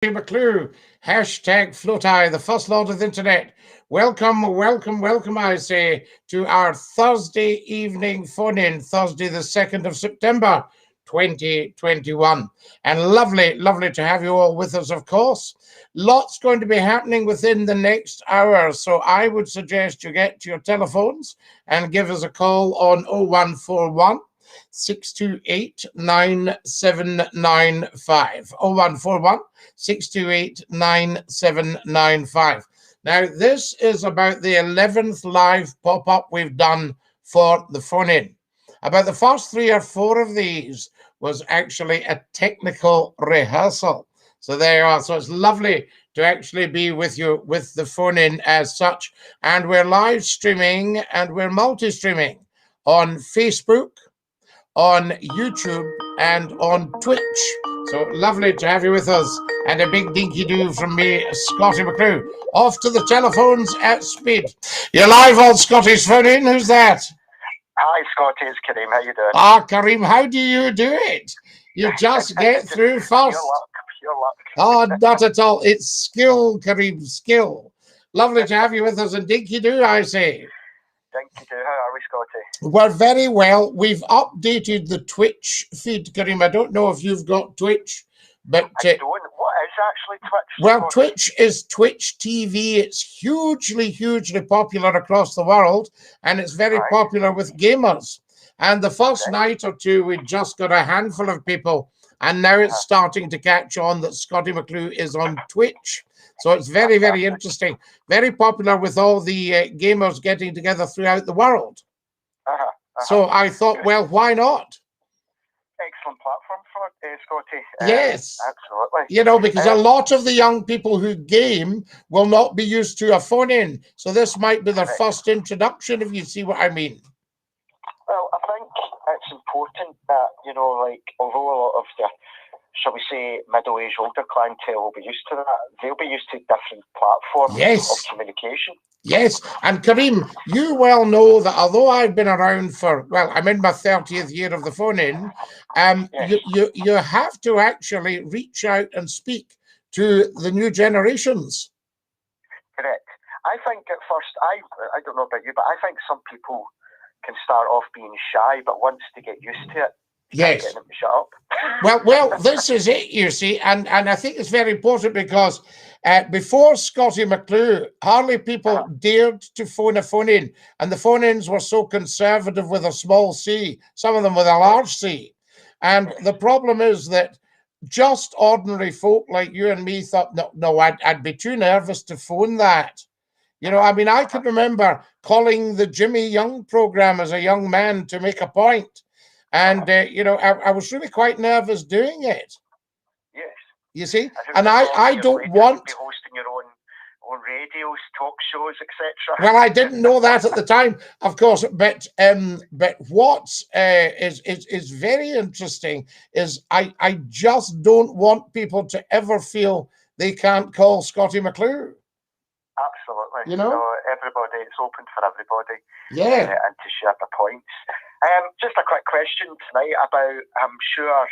McClue, hashtag FloatEye, the first lord of the internet. Welcome, welcome, welcome, I say, to our Thursday evening phone-in, Thursday the 2nd of September, 2021. And lovely, lovely to have you all with us, of course. Lots going to be happening within the next hour, so I would suggest you get to your telephones and give us a call on 0141 628 9795. 0141 628 9795. Now, this is about the 11th live pop-up we've done for the phone-in. About the first 3 or 4 of these was actually a technical rehearsal. So there you are. So it's lovely to actually be with you with the phone-in as such. And we're live streaming and we're multi-streaming on Facebook, on YouTube, and on Twitch. So lovely to have you with us. And a big dinky do from me, Scottie McClue. Off to the telephones at speed. You're live on Scotty's phone in. Who's that? Hi, Scottie. It's Kareem. How you doing? Kareem, how do you do it? You just get through first. Pure luck. Oh, not at all. It's skill, Kareem, skill. Lovely to have you with us. And dinky do, I say. Dinky do. How are we, Scottie? We're very well. We've updated the Twitch feed, Kareem. I don't know if you've got Twitch, but I don't. What is actually Twitch? Well, Twitch is Twitch TV. It's hugely, hugely popular across the world, and it's very popular with gamers. And the first night or two, we just got a handful of people, and now it's starting to catch on that Scottie McClue is on Twitch. So it's very, very interesting. Very popular with all the gamers getting together throughout the world. So I thought, well, why not? Excellent platform for Scottie. Yes. Absolutely. You know, because a lot of the young people who game will not be used to a phone-in. So this might be their first introduction, if you see what I mean. Well, I think it's important that, you know, like, although a lot of the, shall we say, middle-aged older clientele will be used to that, they'll be used to different platforms of communication. Yes, and Kareem, you well know that although I've been around for, well, I'm in my 30th year of the phone-in, you have to actually reach out and speak to the new generations. Correct. I think at first, I don't know about you, but I think some people can start off being shy, but once they get used to it, yes, getting them to shut up. well, this is it, you see, and I think it's very important because before Scottie McClue, hardly people dared to phone a phone-in, and the phone-ins were so conservative with a small c, some of them with a large c. And the problem is that just ordinary folk like you and me thought, no, I'd be too nervous to phone that. You know, I mean, I can remember calling the Jimmy Young program as a young man to make a point. And, you know, I was really quite nervous doing it. Yes. You see? And I don't want... be hosting your own radios, talk shows, etc. Well, I didn't know that at the time, of course. But what is very interesting is I just don't want people to ever feel they can't call Scottie McClue. Absolutely. You know? Everybody, it's open for everybody. Yeah. And to share the points. Just a quick question tonight about, I'm sure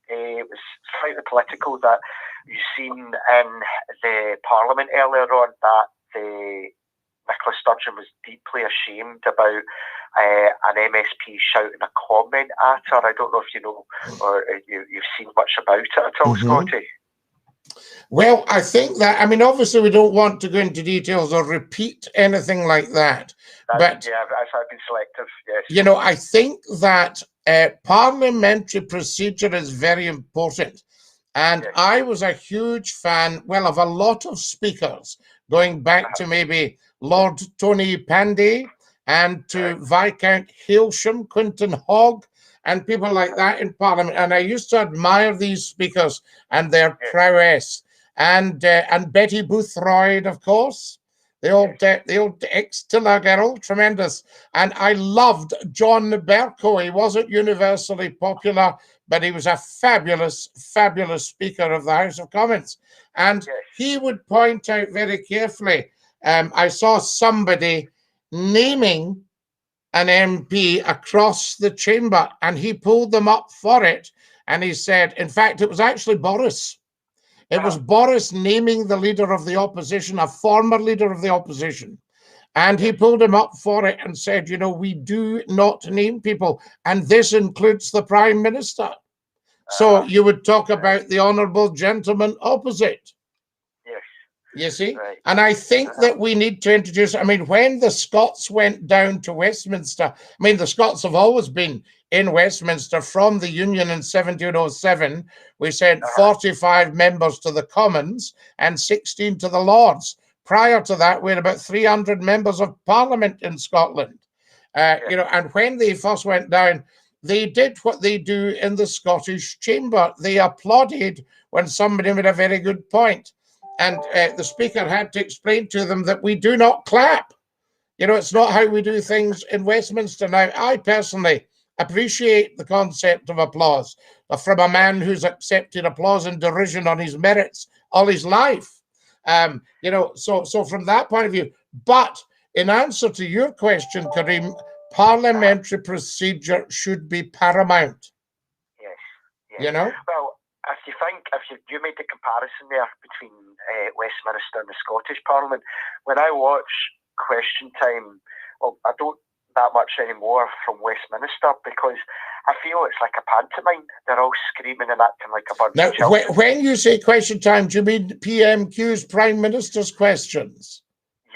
it was slightly political that you've seen in the Parliament earlier on that Nicola Sturgeon was deeply ashamed about an MSP shouting a comment at her. I don't know if you know or you've seen much about it at all, Scottie. Well, I think that, I mean, obviously we don't want to go into details or repeat anything like that. But yeah, I've been selective, yes. You know, I think that parliamentary procedure is very important. And I was a huge fan, well, of a lot of speakers, going back to maybe Lord Tony Panday and to Viscount Hailsham, Quinton Hogg, and people like that in Parliament. And I used to admire these speakers and their prowess. And Betty Boothroyd, of course, the old ex-Tiller girl, tremendous. And I loved John Bercow. He wasn't universally popular, but he was a fabulous, fabulous speaker of the House of Commons. And he would point out very carefully, I saw somebody naming an MP across the chamber, and he pulled them up for it. And he said, in fact, it was actually Boris. It was Boris naming the leader of the opposition, a former leader of the opposition. And he pulled him up for it and said, you know, we do not name people. And this includes the Prime Minister. So you would talk about the honourable gentleman opposite. Yes. You see? Right. And I think that we need to introduce, I mean, when the Scots went down to Westminster, I mean, the Scots have always been in Westminster from the Union in 1707. We sent 45 members to the Commons and 16 to the Lords. Prior to that, we had about 300 members of Parliament in Scotland. You know, and when they first went down, they did what they do in the Scottish Chamber. They applauded when somebody made a very good point. And the Speaker had to explain to them that we do not clap. You know, it's not how we do things in Westminster. Now, I personally appreciate the concept of applause from a man who's accepted applause and derision on his merits all his life. You know, so from that point of view, but in answer to your question, Kareem, parliamentary procedure should be paramount. Yes. You know? Well, if you made the comparison there between Westminster and the Scottish Parliament, when I watch Question Time, well, I don't that much anymore from Westminster because I feel it's like a pantomime. They're all screaming and acting like a bunch of children. Now, when you say Question Time, do you mean PMQ's Prime Minister's questions?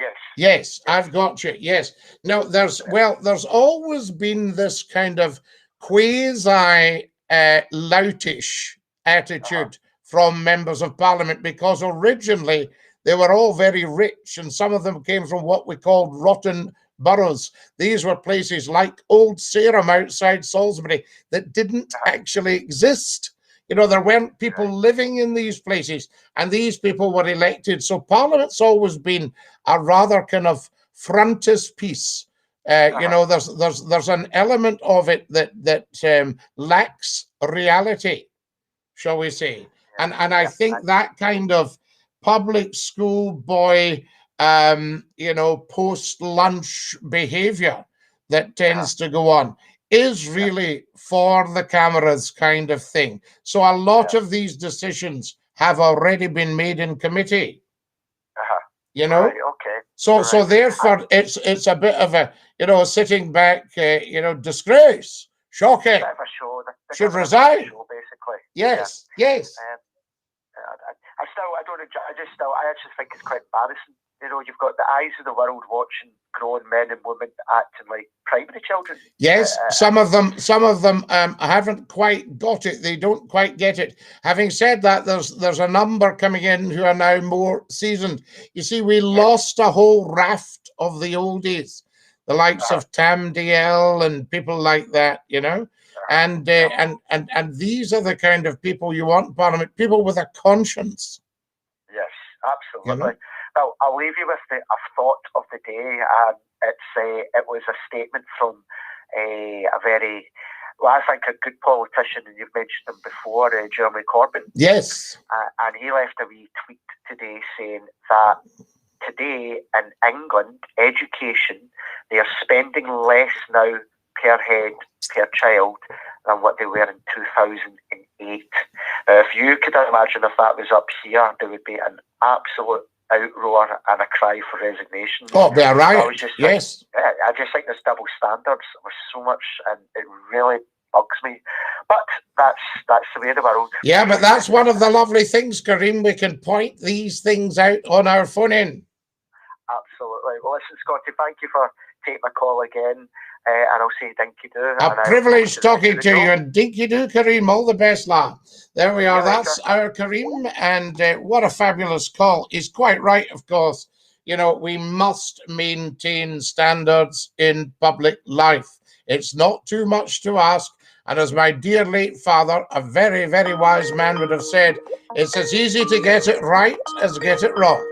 Yes. Yes, I've got you. Yes. Now, there's always been this kind of quasi loutish attitude from members of Parliament because originally they were all very rich and some of them came from what we called rotten boroughs. These were places like Old Sarum outside Salisbury that didn't actually exist. You know, there weren't people living in these places and these people were elected. So Parliament's always been a rather kind of frontispiece. You know, there's an element of it that lacks reality, shall we say. And I think that kind of public school boy, you know, post-lunch behavior that tends to go on is really for the cameras kind of thing. So a lot of these decisions have already been made in committee. You know? Right, okay. So therefore it's a bit of a, you know, sitting back, you know, disgrace. Shocking. Should resign. Show, basically. Yes, yes. I actually think it's quite embarrassing. You know, you've got the eyes of the world watching grown men and women acting like primary children. Yes, some of them haven't quite got it. They don't quite get it. Having said that, there's a number coming in who are now more seasoned. You see, we lost a whole raft of the oldies, the likes of Tam DL and people like that, you know. And these are the kind of people you want in Parliament, people with a conscience. Yes, absolutely. You know? Well, I'll leave you with a thought of the day. It was a statement from a very, well, I think a good politician, and you've mentioned him before, Jeremy Corbyn. Yes. And he left a wee tweet today saying that today in England, education, they are spending less now per head, per child, than what they were in 2008. Now, if you could imagine if that was up here, there would be an absolute outroar and a cry for resignation. Oh, they're right. Yes. I just think there's double standards with so much, and it really bugs me. But that's the way of the world. Yeah, but that's one of the lovely things, Kareem. We can point these things out on our phone in. Absolutely. Well, listen, Scottie, thank you for taking my call again. And I'll say dinky do. A privilege talking to you, and dinky do, Kareem. All the best, la. There we are. That's our Kareem, and what a fabulous call. He's quite right, of course. You know, we must maintain standards in public life. It's not too much to ask. And as my dear late father, a very, very wise man, would have said, it's as easy to get it right as get it wrong.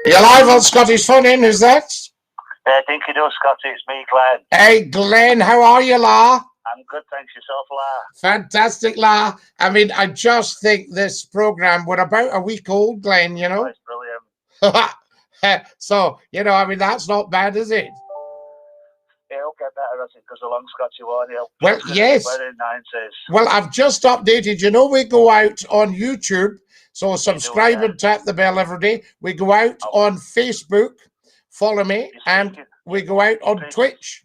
You're live on Scottish Phone In, is that? Dinky do, Scottie, it's me, Glenn. Hey, Glenn, how are you, la? I'm good, thanks. Yourself, la? Fantastic, la. I mean, I just think this program, we're about a week old, Glenn, you know? Oh, it's brilliant. So, you know, I mean, that's not bad, is it? Yeah, it'll get better as it goes along, Scottie, won't it? Well, yes. Well, I've just updated. You know, we go out on YouTube So subscribe and tap the bell every day. We go out on Facebook, follow me, and we go out on Twitch.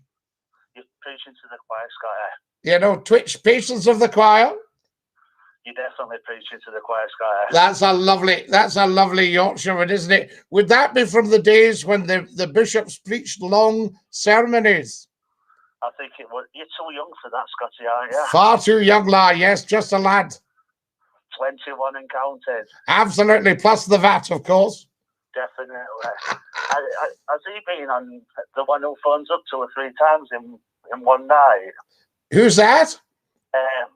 You're preaching to the choir, Scotty. You know, Twitch, Patience of the Choir. You're definitely preaching to the choir, Scotty. That's a lovely Yorkshireman, isn't it? Would that be from the days when the bishops preached long sermonies? I think it was. You're too young for that, Scotty, aren't you? Far too young, lad. Yes, just a lad. 21 and counting. Absolutely, plus the VAT, of course. Definitely. Has he been on the one who phones up 2 or 3 times in one night? Who's that?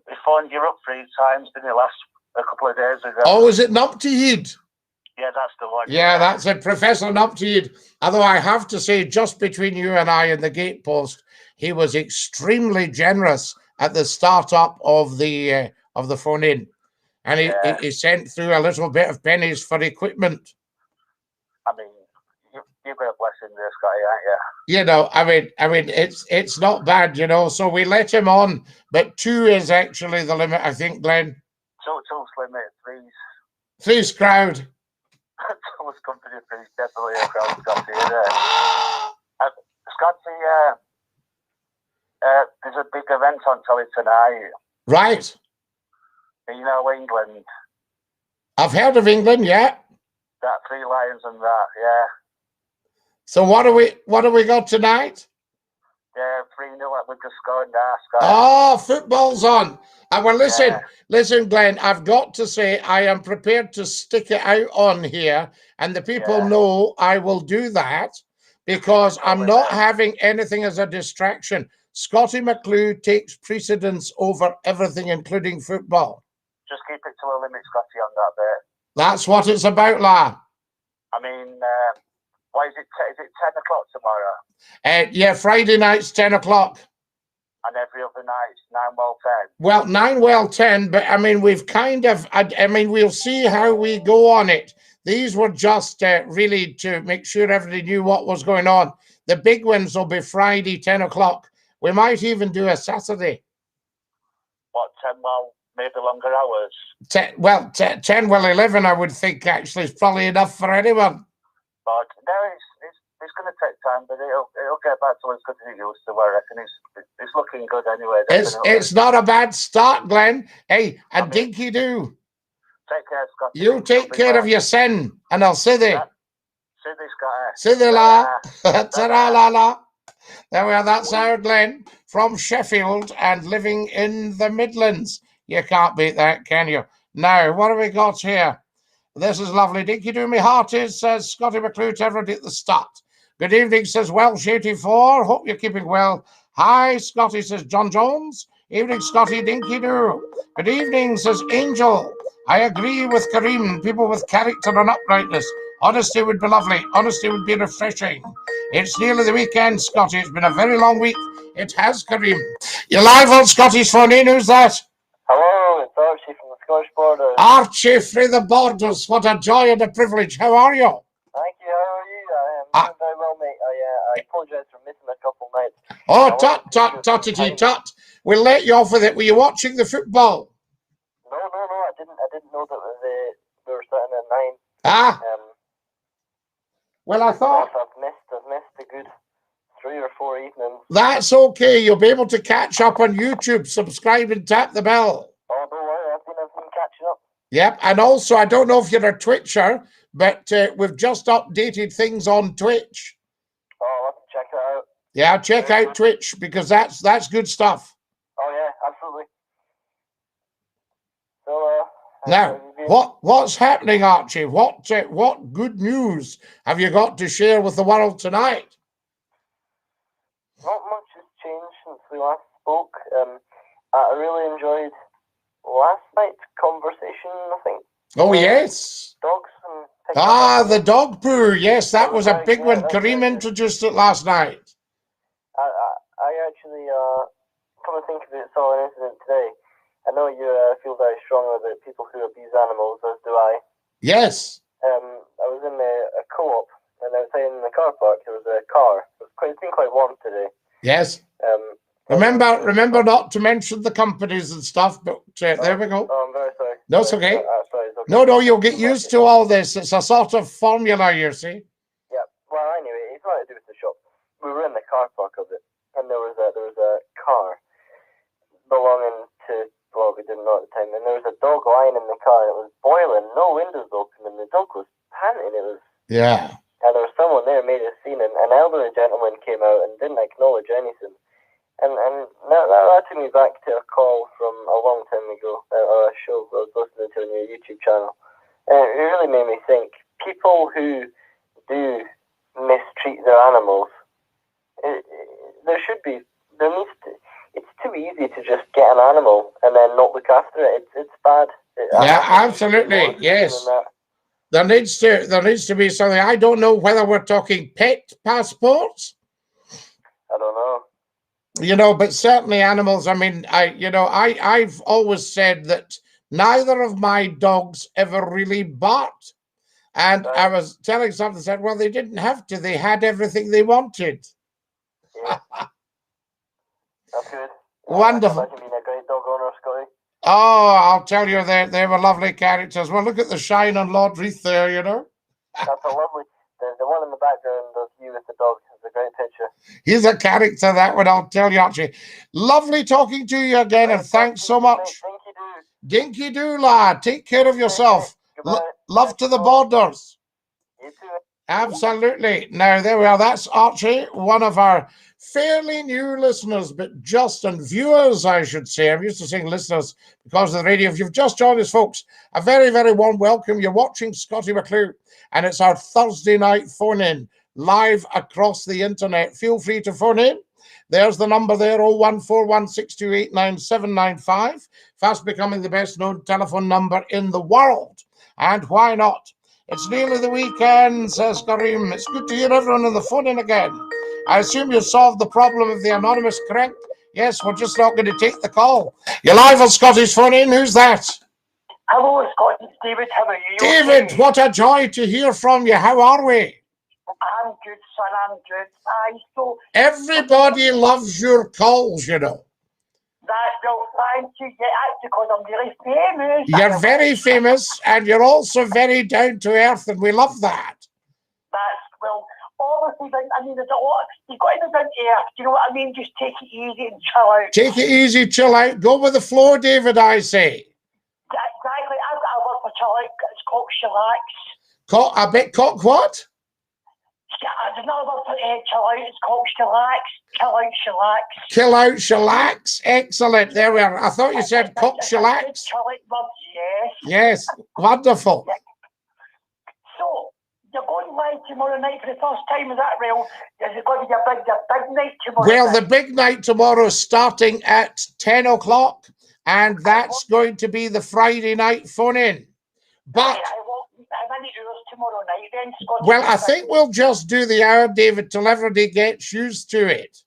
He phoned you up 3 times, didn't he, a couple of days ago? Oh, is it Numptyhead? Yeah, that's the one. Yeah, that's it, Professor Numptyhead. Although I have to say, just between you and I and the gatepost, he was extremely generous at the start-up of the phone-in. And he sent through a little bit of pennies for equipment. I mean, you've got a blessing there, Scotty, aren't you? You know, I mean, it's not bad, you know. So we let him on, but 2 is actually the limit, I think, Glenn. 2's limit, 3's. 3's crowd. 2's company, 3's definitely a crowd, Scotty, isn't it? Scotty, there's a big event on telly tonight. Right. You know England. I've heard of England, yeah. That 3 Lions and that, yeah. So what do we got tonight? Yeah, 3-0 we just scored now, Scott. Oh, football's on. And well, listen, Glenn, I've got to say I am prepared to stick it out on here, and the people know I will do that because I'm not having anything as a distraction. Scottie McClue takes precedence over everything, including football. Just keep it to a limit, Scotty, on that bit. That's what it's about, la. I mean, why is it 10 o'clock tomorrow? Yeah, Friday night's 10 o'clock. And every other night, 9 well 10. Well, 9 well 10, but I mean, we've kind of, I mean, we'll see how we go on it. These were just really to make sure everybody knew what was going on. The big ones will be Friday, 10 o'clock. We might even do a Saturday. What, 10 well, maybe longer hours? 10 well 11, I would think, actually, is probably enough for anyone. But no, it's going to take time, but it'll get back to as good as it used to, I reckon. It's looking good anyway. It's not a bad start, Glenn. Hey, a dinky do. Take care, Scott. You take care of your sin, and I'll see thee. See thee, Scott. See thee, la. Ta-ra, la, la. There we are, that's our Glenn from Sheffield and living in the Midlands. You can't beat that, can you? Now, what have we got here? This is lovely. Dinky do me hearties, says Scottie McClue to everybody at the start. Good evening, says Welsh 84. Hope you're keeping well. Hi, Scottie, says John Jones. Evening, Scottie, dinky do. Good evening, says Angel. I agree with Kareem. People with character and uprightness. Honesty would be lovely. Honesty would be refreshing. It's nearly the weekend, Scottie. It's been a very long week. It has, Kareem. You're live on Scottie's phone in. Who's that? Hello, it's Archie from the Scottish Borders. Archie through the borders. What a joy and a privilege. How are you? Thank you. How are you? I'm doing very well, mate. I apologise for missing a couple nights. Oh, tut. We'll let you off with it. Were you watching the football? No. I didn't know that they were starting at 9. Ah. Well, I thought I've missed a good 3 or 4 evenings. That's okay. You'll be able to catch up on YouTube. Subscribe and tap the bell. Oh, don't worry. I've been catching up. Yep. And also, I don't know if you're a Twitcher, but we've just updated things on Twitch. Oh, I'll have to check it out. Yeah, check out Twitch because that's good stuff. Oh yeah, absolutely. So now, what's happening, Archie? What good news have you got to share with the world tonight? Not much has changed since we last spoke. I really enjoyed last night's conversation, I think. Oh, yes. Dogs and the dog poo. Yes, that was a big one. Kareem introduced it last night. I actually, come to think of it, saw an incident today. I know you feel very strongly about people who abuse animals, as do I. Yes. I was in a co-op, and outside in the car park, there was a car. It's been quite warm today. Yes. Remember not to mention the companies and stuff, but there we go. Oh, I'm very sorry. No, it's okay. Sorry, No, you'll get used to all this. It's a sort of formula, you see. Yeah. Well, anyway, it's nothing to do with the shop. We were in the car park of it, and there was a car belonging to, well, we didn't know at the time, and there was a dog lying in the car, and it was boiling, no windows open, and the dog was panting. It was, yeah. And there was someone there made a scene, and an elderly gentleman came out and didn't acknowledge anything. And that took me back to a call from a long time ago, or a show I was listening to on your YouTube channel. And it really made me think, people who do mistreat their animals, it's too easy to just get an animal and then not look after it. It's bad. Yeah, absolutely, yes. There needs to be something. I don't know whether we're talking pet passports. I don't know. You know, but certainly animals. I mean, I've always said that neither of my dogs ever really barked. And I was telling something, said, well, they didn't have to. They had everything they wanted. Yeah. That's good. Wonderful. Imagine being a great dog owner, Scottie. Oh, I'll tell you, they were lovely characters. Well, look at the shine on Lord Reith there, you know. That's a lovely. The one in the background of you with the dog is a great picture. He's a character, that one, I'll tell you, actually. Lovely talking to you again, and thanks so much. Dinky do, lad. Take care of yourself. Love to the borders. You too. Absolutely. Now, there we are. That's Archie, one of our fairly new listeners, but just and viewers, I should say. I'm used to saying listeners because of the radio. If you've just joined us, folks, a very, very warm welcome. You're watching Scottie McClue, and it's our Thursday night phone-in live across the internet. Feel free to phone in. There's the number there, 01416289795. Fast becoming the best known telephone number in the world. And why not? It's nearly the weekend, says Kareem. It's good to hear everyone on the phone in again. I assume you solved the problem of the anonymous, correct? Yes, we're just not going to take the call. You're live on Scottish Phone In. Who's that? Hello, Scott. It's David. How are you? David, okay? What a joy to hear from you. How are we? I'm good, son. I'm good. So everybody loves your calls, you know. Thank you. Yeah, that's because I'm really famous. You're very famous, and you're also very down to earth, and we love that. Well, obviously, I mean, there's a lot. You've got to be down to earth. You know what I mean? Just take it easy and chill out. Take it easy, chill out. Go with the flow, David, I say. Exactly. I've got a word for chill out. It's called shellax. I bet cock what? There's another word for chill out. It's called shellax. Chill out, shellax. Chill out, shellax. Excellent. There we are. I thought you said cock shellax. Chill out words, yes. Yes. Wonderful. Yeah. So, you're going live tomorrow night for the first time, is that real? Is it going to be a big night tomorrow? Well, the big night tomorrow is starting at 10 o'clock, and that's going to be the Friday night phone-in. But how many hours tomorrow night then, Scott? Well, I think we'll just do the hour, David, till everybody gets used to it.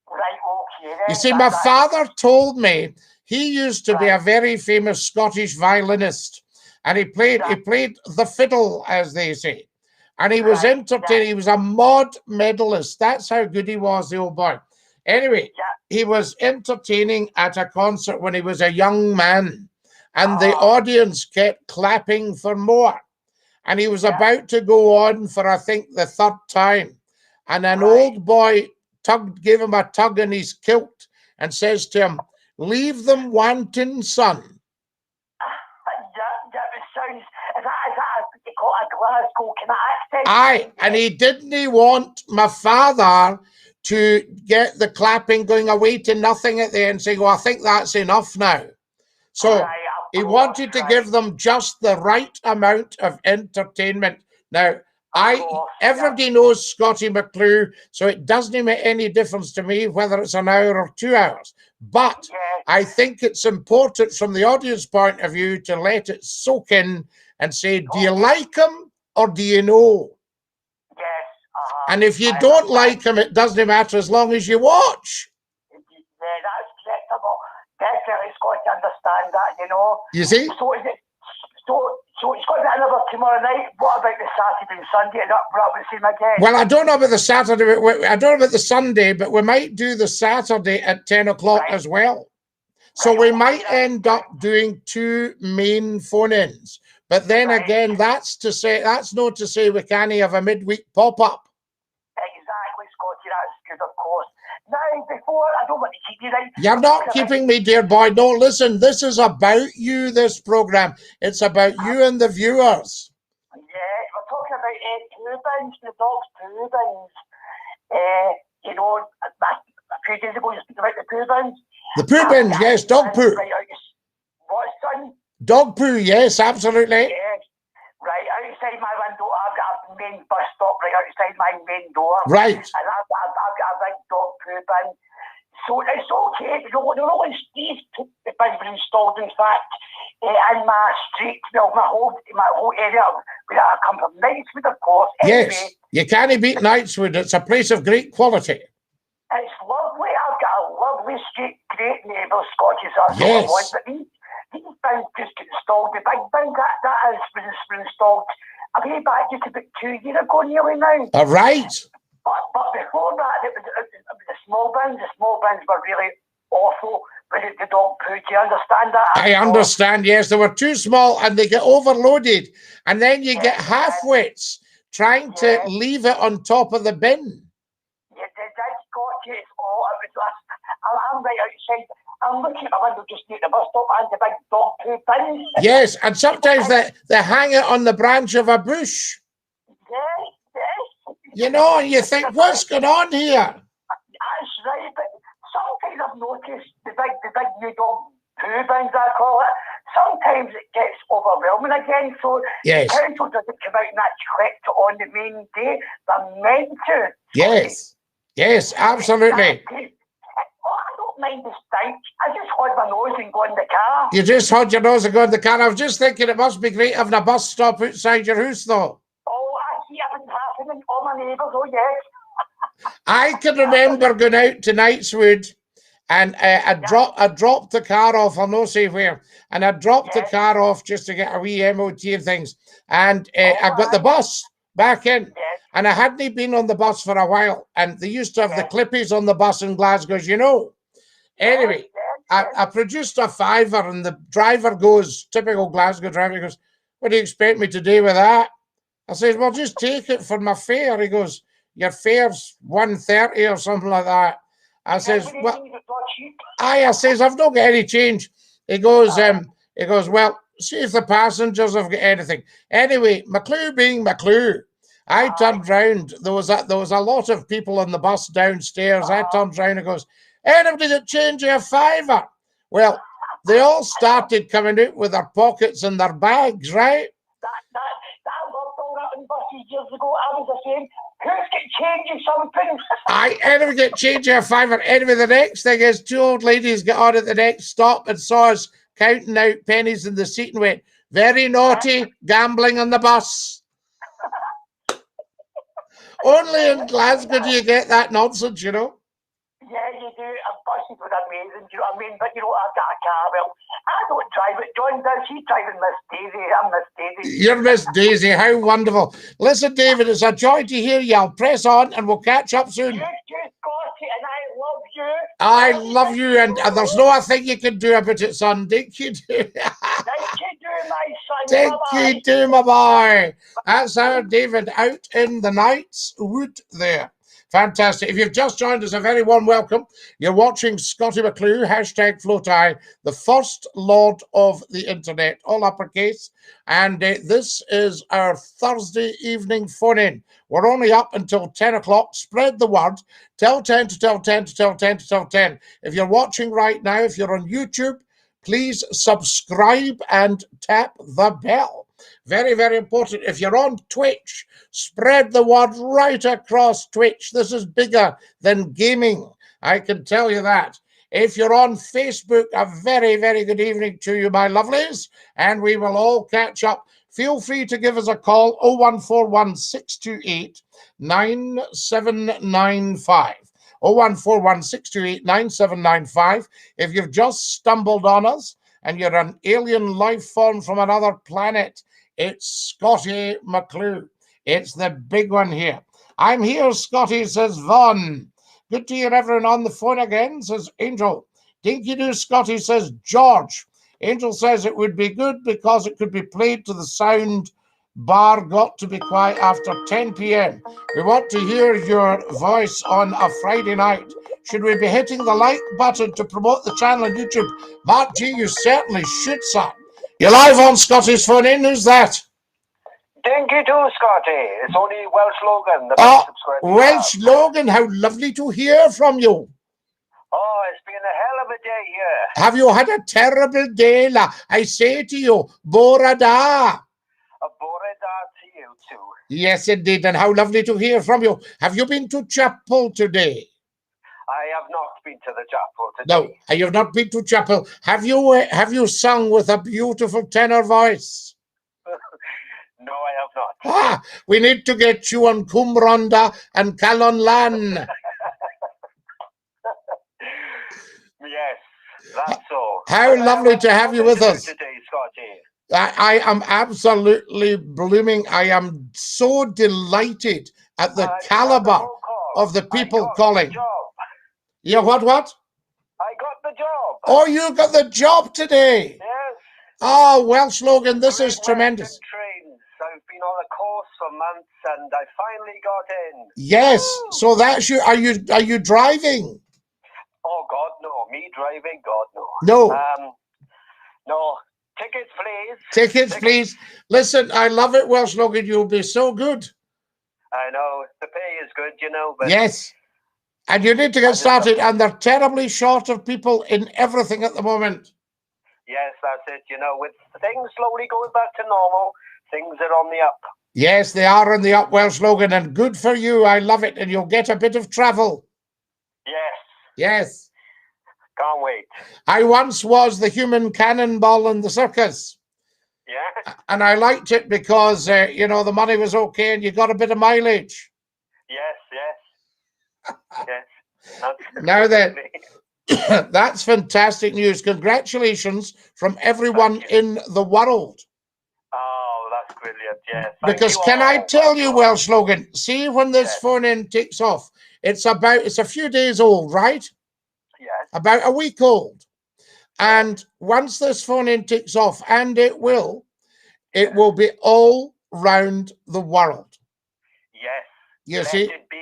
Right, okay. Then you see, my father told me he used to be a very famous Scottish violinist, and he played the fiddle, as they say. And he was entertaining. He was a mod medalist. That's how good he was, the old boy. Anyway, he was entertaining at a concert when he was a young man, and the audience kept clapping for more. And he was about to go on for, I think, the third time. And an old boy gave him a tug in his kilt and says to him, "Leave them wanting, son." Is that what you call a Glasgow kind of accent? Aye, and he didn't want my father to get the clapping going away to nothing at the end, saying, "Oh, I think that's enough now." So he wanted to give them just the right amount of entertainment. Now, everybody knows Scottie McClue, so it doesn't make any difference to me whether it's an hour or 2 hours. But I think it's important from the audience point of view to let it soak in and say, do you like him or do you know? Yes. And if you don't like him, it doesn't matter as long as you watch. Yeah, that's acceptable. Definitely, Scott, to understand that, you know. You see? So is it? So it's got to be another tomorrow night. What about the Saturday and Sunday? Is that the same again? Well, I don't know about the Saturday. I don't know about the Sunday, but we might do the Saturday at 10 o'clock as well. So we might end up doing 2 main phone-ins. But then again, that's not to say we can't have a midweek pop-up. Exactly, Scotty, that's good, of course. Now, before, I don't want to keep you, right? You're not keeping me, dear boy. No, listen, this is about you, this program. It's about you and the viewers. Yeah, we're talking about poo bins, the dog's poo bins. You know, a few days ago you spoke about the poo bins. The poo bins, yes, dog poo. What, son? Dog poo, yes, absolutely. Yes. Right, outside my window, I've got a main bus stop right outside my main door. Right. And I've got a big dog poo bin. So it's okay. They're only these bins were installed, in fact, in my street, well, my whole area where I come from, Knightswood, of course. Yes, anyway, you can't beat Knightswood. It's a place of great quality. it's lovely. I've got a lovely street, great neighbours, Scottish, that's all I Yes. want. But these bins just get installed. The big bin that is was installed, I way back just about 2 years ago nearly now. All right. But before that, it was the small bins. The small bins were really awful with the dog poo. Do you understand that? I understand, yes. They were too small and they get overloaded. And then you get half-wits trying to leave it on top of the bin. Yeah, that's got you. I'm right outside. I'm looking at the window just near the bus stop and the big dog poo bins. Yes, and sometimes they hang it on the branch of a bush. Yes. You know, and you think, what's going on here? That's right, but sometimes I've noticed the big new dog poo bins, I call it, sometimes it gets overwhelming again, so Yes. the council doesn't come out and actually collect it on the main day. They're meant to. Yes, absolutely. I don't mind the stink. I just hold my nose and go in the car. You just hold your nose and go in the car. I was just thinking it must be great having a bus stop outside your house, though. Oh, I see everything happening. All my neighbours, oh yes. I can remember going out to Knightswood and I dropped the car off, I'll not say where, and I dropped the car off just to get a wee MOT and things. And I got the bus back in. And I hadn't been on the bus for a while. And they used to have the clippies on the bus in Glasgow, as you know. Anyway, I produced a £5 and the driver goes, typical Glasgow driver, goes, what do you expect me to do with that? I says, well, just take it for my fare. He goes, your fare's £1.30 or something like that. I says, well, I says, I've not got any change. He goes, well, see if the passengers have got anything. Anyway, McClue being McClue, I turned round. There was a lot of people on the bus downstairs. I turned round and goes, anybody that change your £5? Well, they all started coming out with their pockets and their bags, right? I loved all that in buses years ago. I was the same. Who's get changing something? Anyway get change your £5. Anyway, the next thing is 2 old ladies got on at the next stop and saw us counting out pennies in the seat and went, very naughty, gambling on the bus. Only in Glasgow do you get that nonsense, you know. Yeah, you do. Buses were amazing, do you know what I mean? But you know, I've got a car. Well, I don't drive it. John does. He's driving Miss Daisy. I'm Miss Daisy. You're Miss Daisy. How wonderful. Listen, David, it's a joy to hear you. I'll press on and we'll catch up soon. You got it, and I love you. I love you, and there's no thing you can do about it, son. Thank you, do. Thank you, do, my son. Thank you, do, my boy. That's our David out in the Knightswood there. Fantastic. If you've just joined us, a very warm welcome. You're watching Scottie McClue, #FloatI, the first lord of the internet, all uppercase. And this is our Thursday evening phone-in. We're only up until 10 o'clock. Spread the word. Tell 10 to tell 10 to tell 10 to tell 10. If you're watching right now, if you're on YouTube, please subscribe and tap the bell. Very, very important. If you're on Twitch, spread the word right across Twitch. This is bigger than gaming. I can tell you that. If you're on Facebook, a very, very good evening to you, my lovelies, and we will all catch up. Feel free to give us a call, 0141 628 9795. 0141 628 9795. If you've just stumbled on us and you're an alien life form from another planet, it's Scottie McClue. It's the big one here. I'm here, Scottie, says Vaughn. Good to hear everyone on the phone again, says Angel. Dinky do, Scottie, says George. Angel says it would be good because it could be played to the sound bar got to be quiet after 10 p.m. We want to hear your voice on a Friday night. Should we be hitting the like button to promote the channel on YouTube? Mark G, you certainly should, sir. You're live on Scotty's Phone In. Who's that? Dinky too, Scotty. It's only Welsh Logan, the Oh, subscriber. Welsh Logan, how lovely to hear from you. Oh, it's been a hell of a day here. Have you had a terrible day, la? I say to you, Bora da. A borada to you too. Yes, indeed, and how lovely to hear from you. Have you been to chapel today? I have not been to the chapel today. No, you have not been to chapel. Have you sung with a beautiful tenor voice? No, I have not. Ah, we need to get you on Cumronda and Calonlan. Yes, that's so. How lovely to have you with us. Today, Scotty. I am absolutely blooming. I am so delighted at the caliber of the people calling. Yeah, what? I got the job. Oh, you got the job today. Yes. Oh, Welsh Logan, this is tremendous. Trains. I've been on a course for months, and I finally got in. Yes. So that's you. Are you driving? Oh God, no. Me driving? God, no. No. No. Tickets, please. Tickets, please. Listen, I love it, Welsh Logan. You'll be so good. I know the pay is good, you know. But yes. And you need to get started, and they're terribly short of people in everything at the moment. Yes, that's it. You know, with things slowly going back to normal, things are on the up. Yes, they are on the up, Welsh Logan, and good for you. I love it, and you'll get a bit of travel. Yes. Yes. Can't wait. I once was the human cannonball in the circus. Yeah. And I liked it because, the money was okay and you got a bit of mileage. Yes. Yes. Now then, that's fantastic news. Congratulations from everyone in the world. Oh, that's brilliant. Yes. Because can I tell you, Welsh Logan, see when this phone in takes off, it's a few days old, right? Yes. About a week old. And once this phone in takes off, and it will be all round the world. Yes. You see? Let it be.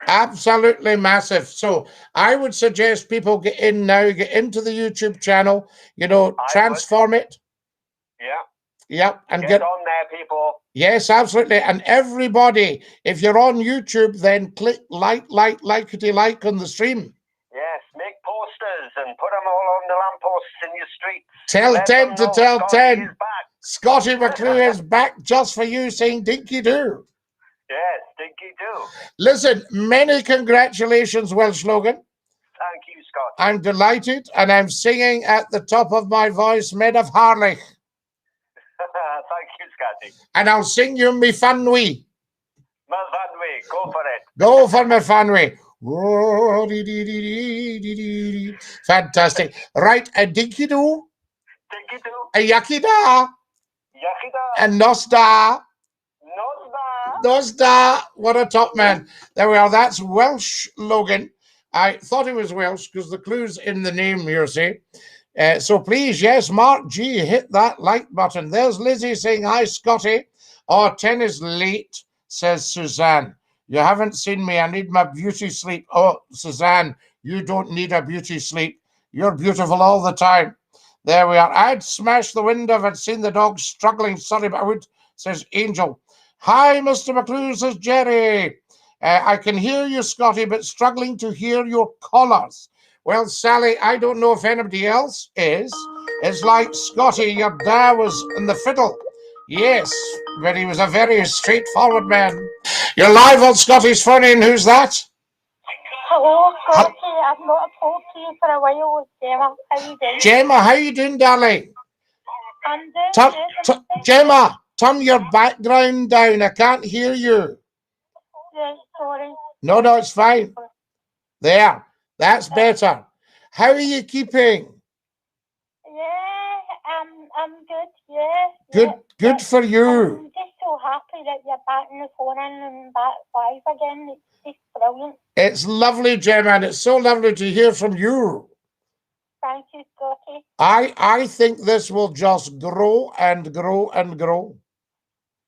Absolutely massive. So I would suggest people get in now, get into the YouTube channel, transform it. Yeah. Yep. And get on there, people. Yes, absolutely. And everybody, if you're on YouTube, then click likety like on the stream. Yes, make posters and put them all on the lampposts in your streets. Tell 10 to tell 10. Scottie Back. McClue is back just for you, saying dinky do. Yes, dinky do. Listen, many congratulations, Welsh Logan. Thank you, Scott. I'm delighted, and I'm singing at the top of my voice, Med of Harlech. Thank you, Scotty. And I'll sing you me fanwy. My fanwy, go for it. Go for me fanwy. Fantastic. Right, a dinky do. Dinky do. A yucky da. Yucky da. And nos da. Nos da. What a top man. There we are. That's Welsh Logan. I thought he was Welsh because the clue's in the name here, see. So please, yes, Mark G, hit that like button. There's Lizzie saying, hi, Scotty. Oh, 10 is late, says Suzanne. You haven't seen me. I need my beauty sleep. Oh, Suzanne, you don't need a beauty sleep. You're beautiful all the time. There we are. I'd smashed the window if I'd seen the dog struggling. Sorry, but I would, says Angel. Hi, Mr. McClue, says Jerry. I can hear you, Scotty, but struggling to hear your callers. Well, Sally, I don't know if anybody else is. It's like, Scotty, your dad was in the fiddle. Yes, but he was a very straightforward man. You're live on Scotty's Phone In. Who's that? Hello, Scotty. I've not talked to you for a while. Gemma, how you doing? Gemma, how you doing, darling? I'm doing Gemma, turn your background down. I can't hear you. Yes, sorry. No, it's fine. There. That's better. How are you keeping? Yeah, I'm good. Good for you. I'm just so happy that you're back in the phone and back live again. It's just brilliant. It's lovely, Gemma, and it's so lovely to hear from you. Thank you, Scotty. I think this will just grow and grow and grow.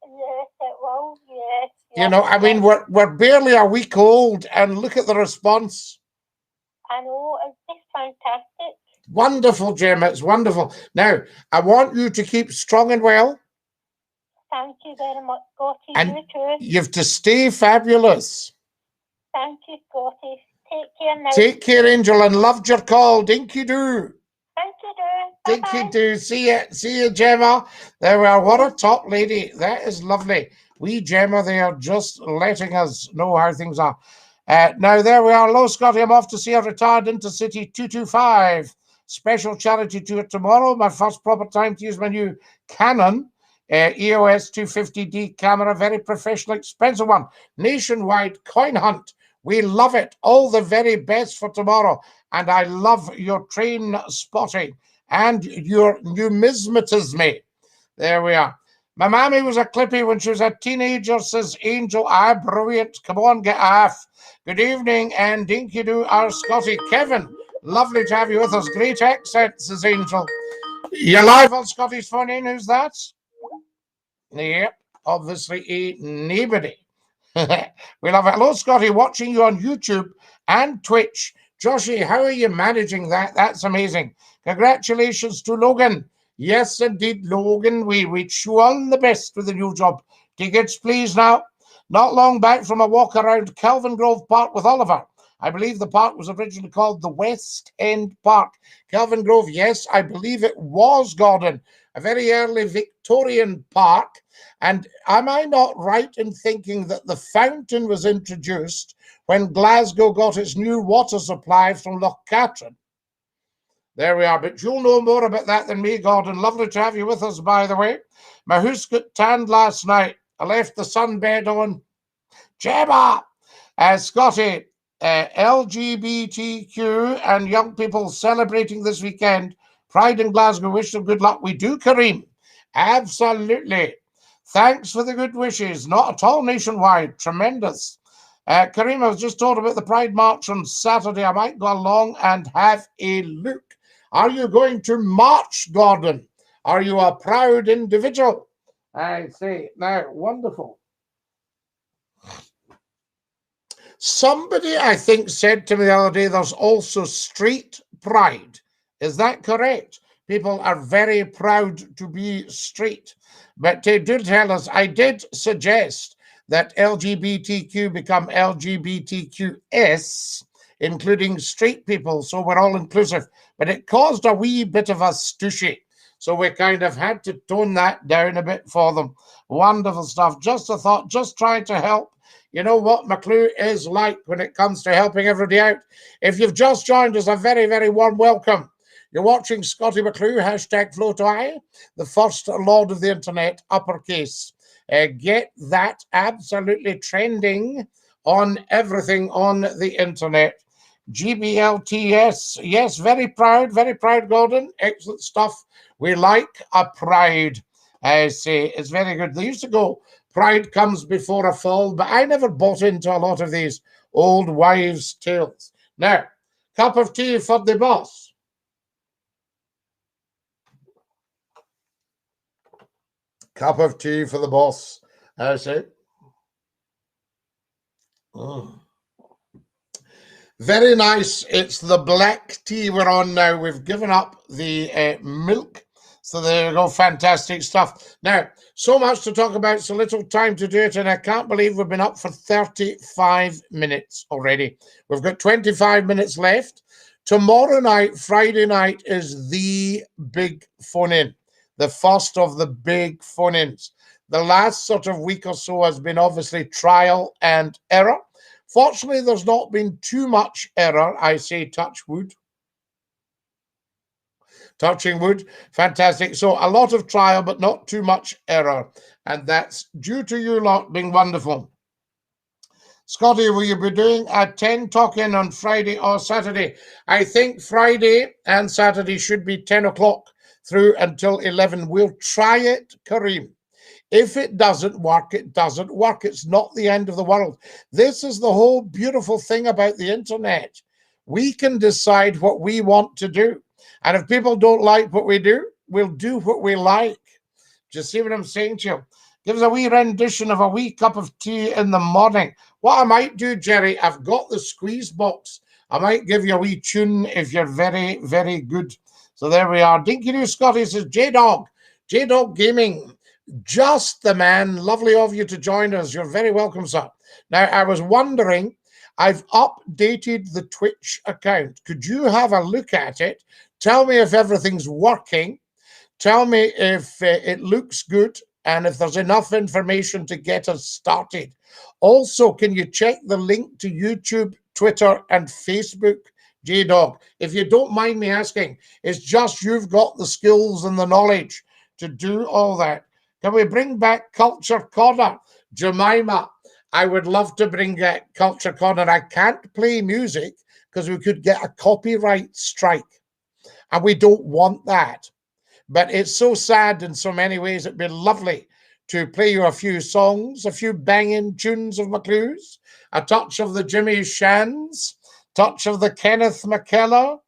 Yes, it will. Yes. You know, I mean, we're barely a week old, and look at the response. I know, it's just fantastic. Wonderful, Gemma. It's wonderful. Now, I want you to keep strong and well. Thank you very much, Scotty. And you too. you have to stay fabulous. Thank you, Scotty. Take care now. Take care, Angel, and loved your call. Dinky doo. Thank you, do. Dinky doo. See you, Gemma. There we are. What a top lady. That is lovely. We, Gemma, they are just letting us know how things are. Now, there we are. Hello, Scotty. I'm off to see a retired Intercity 225. Special charity tour tomorrow. My first proper time to use my new Canon EOS 250D camera. Very professional, expensive one. Nationwide coin hunt. We love it. All the very best for tomorrow. And I love your train spotting and your numismatism. There we are. My mammy was a clippy when she was a teenager, says Angel. Ah, brilliant. Come on, get off. Good evening, and dinky do our Scotty. Kevin, lovely to have you with us. Great accent, says Angel. You're live on Scotty's phone in. Who's that? Yep, obviously a nobody. We love it. Hello, Scotty, watching you on YouTube and Twitch. Joshy, how are you managing that? That's amazing. Congratulations to Logan. Yes, indeed, Logan. We wish you all the best with the new job. Tickets, please, now. Not long back from a walk around Kelvin Grove Park with Oliver. I believe the park was originally called the West End Park. Kelvin Grove, yes, I believe it was, Gordon. A very early Victorian park. And am I not right in thinking that the fountain was introduced when Glasgow got its new water supply from Loch Catrin? There we are. But you'll know more about that than me, Gordon. Lovely to have you with us, by the way. My house got tanned last night. I left the sunbed on. Gemma! Scotty, LGBTQ and young people celebrating this weekend. Pride in Glasgow. Wish them good luck. We do, Kareem. Absolutely. Thanks for the good wishes. Not at all nationwide. Tremendous. Kareem, I was just told about the Pride March on Saturday. I might go along and have a look. Are you going to march, Gordon? Are you a proud individual? I say, now, wonderful. Somebody, I think, said to me the other day, there's also street pride. Is that correct? People are very proud to be street. But they do tell us, I did suggest that LGBTQ become LGBTQS, including street people, so we're all inclusive. But it caused a wee bit of a stushy. So we kind of had to tone that down a bit for them. Wonderful stuff. Just a thought, just trying to help. You know what McClue is like when it comes to helping everybody out. If you've just joined us, a very, very warm welcome. You're watching Scottie McClue, hashtag #FloToI, the first lord of the internet, uppercase. Get that absolutely trending on everything on the internet. GBLTS, yes, very proud, Gordon. Excellent stuff. We like a pride, I say. It's very good. They used to go, pride comes before a fall, but I never bought into a lot of these old wives' tales. Now, cup of tea for the boss. Cup of tea for the boss, I say. Very nice. It's the black tea we're on now. We've given up the milk. So there we go. Fantastic stuff. Now, so much to talk about, so little time to do it. And I can't believe we've been up for 35 minutes already. We've got 25 minutes left. Tomorrow night, Friday night, is the big phone-in. The first of the big phone-ins. The last sort of week or so has been obviously trial and error. Fortunately, there's not been too much error. I say touch wood. Touching wood. Fantastic. So a lot of trial, but not too much error. And that's due to you lot being wonderful. Scotty, will you be doing a 10 talk-in on Friday or Saturday? I think Friday and Saturday should be 10 o'clock through until 11. We'll try it, Kareem. If it doesn't work, it doesn't work. It's not the end of the world. This is the whole beautiful thing about the internet. We can decide what we want to do. And if people don't like what we do, we'll do what we like. Do you see what I'm saying to you? Give us a wee rendition of a wee cup of tea in the morning. What I might do, Jerry, I've got the squeeze box. I might give you a wee tune if you're very, very good. So there we are. Dinky Doo Scotty says, J-Dog Gaming, just the man. Lovely of you to join us. You're very welcome, sir. Now, I was wondering, I've updated the Twitch account. Could you have a look at it? Tell me if everything's working. Tell me if it looks good and if there's enough information to get us started. Also, can you check the link to YouTube, Twitter, and Facebook, J-Dog? If you don't mind me asking, it's just you've got the skills and the knowledge to do all that. Can we bring back Culture Corner? Jemima, I would love to bring back Culture Corner. I can't play music because we could get a copyright strike, and we don't want that. But it's so sad in so many ways. It'd be lovely to play you a few songs, a few banging tunes of McClue's, a touch of the Jimmy Shans, touch of the Kenneth McCullough,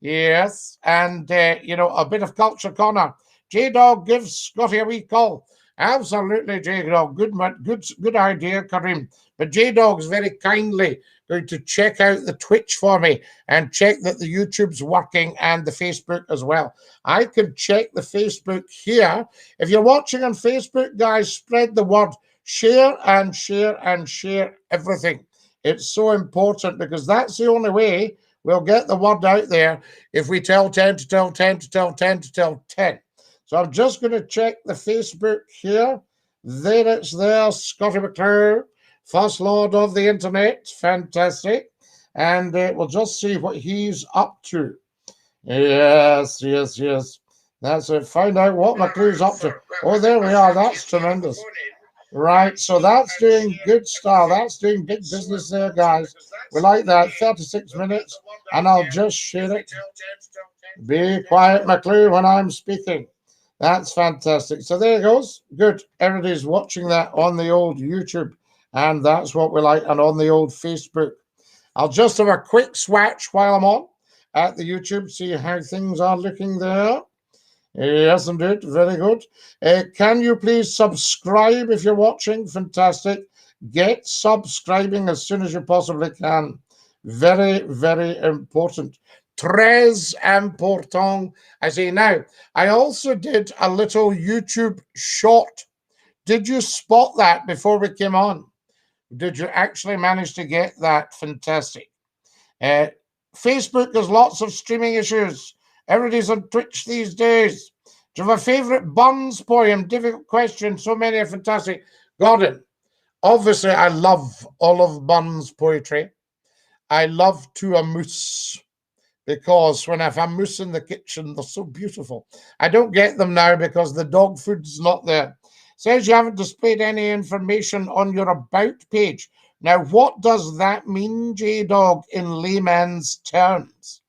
yes, and, you know, a bit of Culture Corner. J-Dog gives Scotty a wee call. Absolutely, J-Dog. Good idea, Kareem. But J-Dog's very kindly going to check out the Twitch for me and check that the YouTube's working and the Facebook as well. I could check the Facebook here. If you're watching on Facebook, guys, spread the word. Share and share and share everything. It's so important because that's the only way we'll get the word out there if we tell 10 to tell 10 to tell 10 to tell 10. So I'm just going to check the Facebook here. There it's there, Scottie McClue, First Lord of the Internet. Fantastic. And we'll just see what he's up to. Yes. That's it. Find out what McClue's up to. Oh, there we are. That's tremendous. Right, so that's doing good style. That's doing big business there, guys. We like that. 36 minutes, and I'll just share it. Be quiet, McClue, when I'm speaking. That's fantastic. So there it goes. Good. Everybody's watching that on the old YouTube, and that's what we like, and on the old Facebook. I'll just have a quick swatch while I'm on at the YouTube, see how things are looking there. Yes, indeed. Very good. Can you please subscribe if you're watching? Fantastic. Get subscribing as soon as you possibly can. Very, very important. Très important. I say now, I also did a little YouTube short. Did you spot that before we came on? Did you actually manage to get that? Fantastic. Facebook has lots of streaming issues. Everybody's on Twitch these days. Do you have a favourite Burns poem? Difficult question. So many are fantastic. Gordon, obviously I love all of Burns' poetry. I love To a Moose, because when I have a moose in the kitchen, they're so beautiful. I don't get them now because the dog food's not there. Says you haven't displayed any information on your About page. Now, what does that mean, J-Dog, in layman's terms?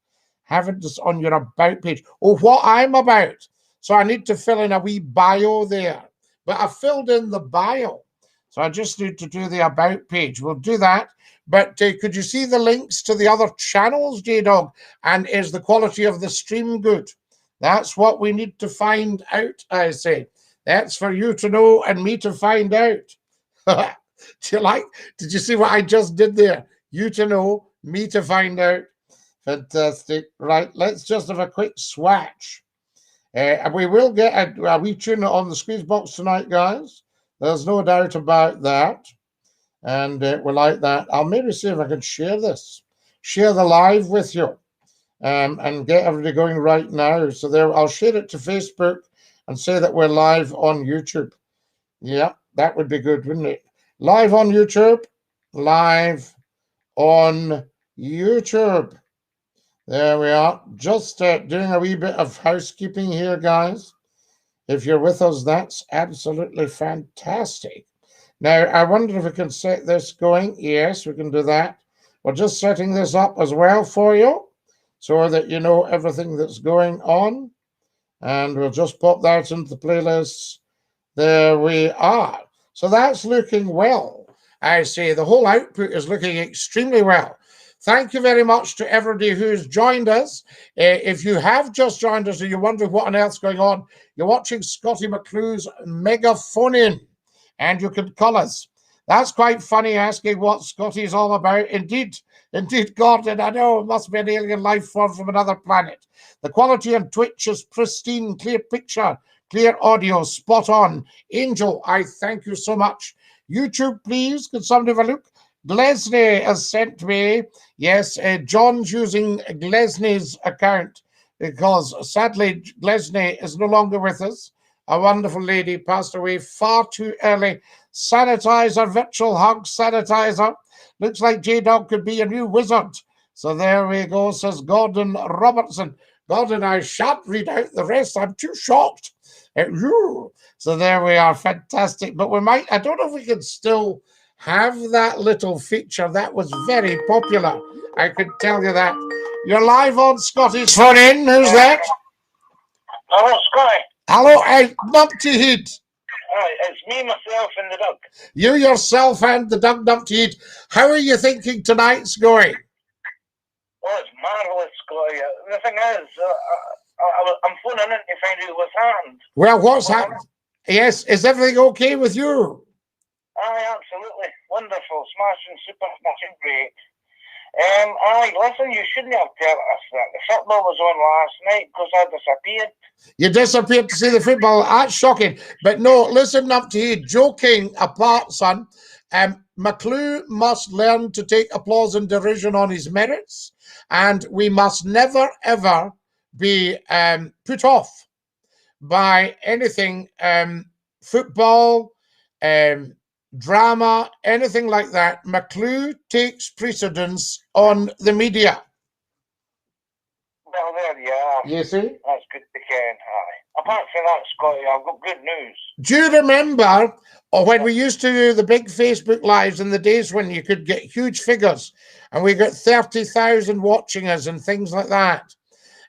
Haven't this on your About page. Oh, what I'm about. So I need to fill in a wee bio there. But I filled in the bio. So I just need to do the About page. We'll do that. But could you see the links to the other channels, J-Dog? And is the quality of the stream good? That's what we need to find out, I say. That's for you to know and me to find out. Did you see what I just did there? You to know, me to find out. Fantastic. Right, let's just have a quick swatch. And we will get a wee tune on the squeeze box tonight, guys. There's no doubt about that. And we like that. I'll maybe see if I can share this. Share the live with you. And get everybody going right now. So there, I'll share it to Facebook and say that we're live on YouTube. Yeah, that would be good, wouldn't it? Live on YouTube. Live on YouTube. There we are. Just doing a wee bit of housekeeping here, guys. If you're with us, that's absolutely fantastic. Now, I wonder if we can set this going. Yes, we can do that. We're just setting this up as well for you so that you know everything that's going on. And we'll just pop that into the playlists. There we are. So that's looking well. I say the whole output is looking extremely well. thank you very much to everybody who's joined us. If you have just joined us and you're wondering what on earth's going on, you're watching Scottie McClue's Megaphone-In, and you can call us. That's quite funny, asking what Scottie's all about. Indeed, Gordon, I know it must be an alien life form from another planet. The quality on Twitch is pristine, clear picture, clear audio, spot on. Angel, I thank you so much. YouTube, please, could somebody have a look? Glesney has sent me, yes, John's using Glesney's account because sadly Glesney is no longer with us. A wonderful lady passed away far too early. Sanitizer, virtual hug, sanitizer. Looks like J-Dog could be a new wizard. So there we go, says Gordon Robertson. Gordon, I shan't read out the rest. I'm too shocked at you. So there we are, fantastic. But we might, I don't know if we can still have that little feature. That was very popular. I could tell you that. You're live on Scottie's Phone-In. Who's that? Hello, Scottie. Hello, Numpty Heat. It's me, myself, and the dog. You yourself and the dog Numpty Heat. How are you thinking tonight's going? Oh, it's marvellous, Scottie. The thing is, I'm phoning in to find out what's happened. Well, what's happened? Yes, is everything okay with you? Aye, absolutely. Wonderful. Smashing, super smashing, great. Aye, listen, you shouldn't have told us that. The football was on last night because I disappeared. You disappeared to see the football. That's shocking. But no, listen up to you. Joking apart, son. McClue must learn to take applause and derision on his merits. And we must never, ever be put off by anything, football, drama, anything like that. McClue takes precedence on the media. Well, there you are. You see? That's good to ken. Aye. Apart from that, Scottie, I've got good news. Do you remember when we used to do the big Facebook Lives in the days when you could get huge figures and we got 30,000 watching us and things like that?